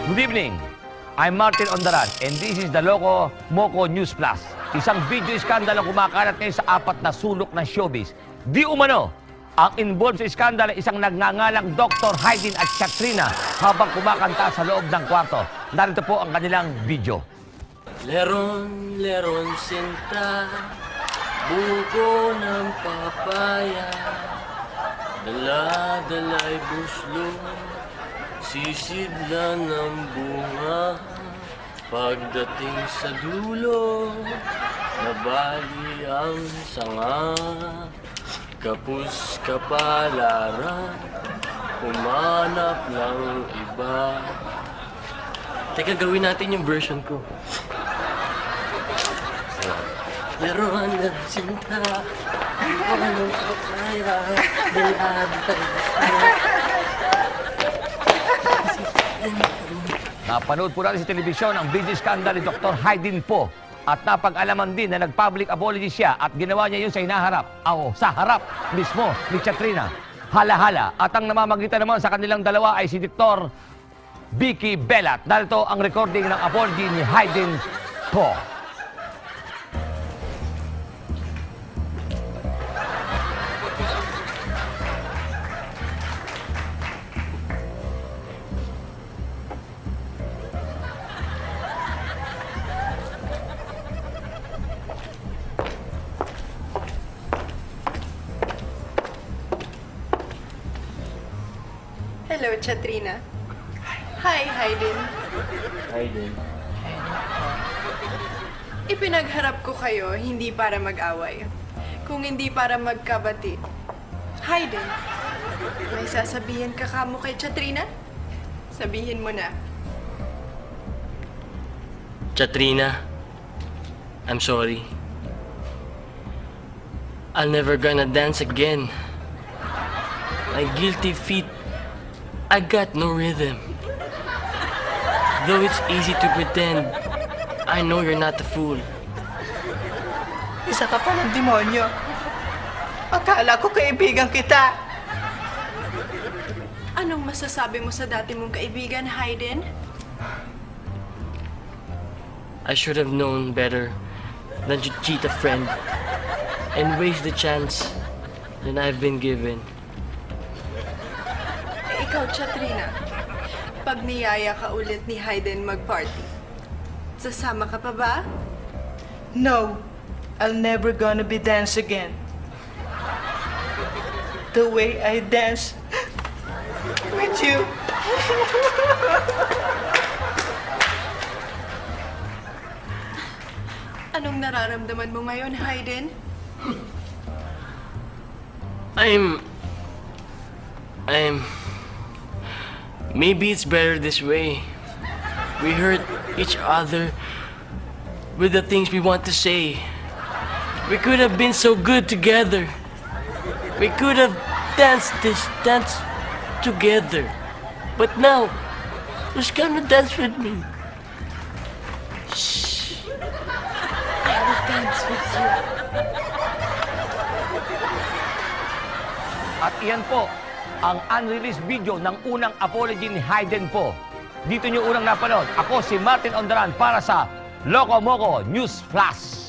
Good evening. I'm Martin Ondaran and this is the Loco Moco News Plus. Isang video iskandalo kumakalat ngayon sa apat na sulok ng showbiz. Di umano, ang involved sa iskandalo isang nagngangalang Dr. Haydin at Katrina habang kumakanta sa loob ng kwarto. Narito po ang kanilang video. Leron, leron, sinta, buko ng papaya, dala-dala'y buslo, sisidlan ng bunga. Pagdating sa dulo, nabali ang sanga, kapus kapalaran, humanap ng iba. Teka, gawin natin yung version ko. Leron ng sinta, buko ng papaya, dala-dala'y Napanood po natin sa telebisyon ang video scandal ni Dr. Haydin po at napag-alaman din na nag-public apology siya at ginawa niya yun sa hinaharap o sa harap mismo ni Katrina. Hala-hala. At ang namamagitan naman sa kanilang dalawa ay si Dr. Vicky Belat. Narito ang recording ng apology ni Haydin po. Hello, Katrina. Hi, Haydin. Haydin. Ipinagharap ko kayo hindi para mag-away, kung hindi para magkabati. Haydin, may sasabihin ka kamo kay Katrina? Sabihin mo na. Katrina, I'm sorry. I'm never gonna dance again. My guilty feet, I got no rhythm. Though it's easy to pretend, I know you're not a fool. Isa ka pa ng demonyo. Akala ko kaibigan kita. Anong masasabi mo sa dati mong kaibigan, Haydin? I should have known better than to cheat a friend and waste the chance that I've been given. Ikaw, Katrina, pag niyaya ka ulit ni Haydin mag-party, sasama ka pa ba? No, I'll never gonna be dance again. The way I dance with you. Anong nararamdaman mo ngayon, Haydin? Maybe it's better this way. We hurt each other with the things we want to say. We could have been so good together. We could have danced this dance together. But now, who's gonna dance with me? Shh. I will dance with you. At iyan po ang unreleased video ng unang apology ni Haydin po. Dito nyo unang napanood. Ako si Martin Ondaran para sa Loco Moco News Plus.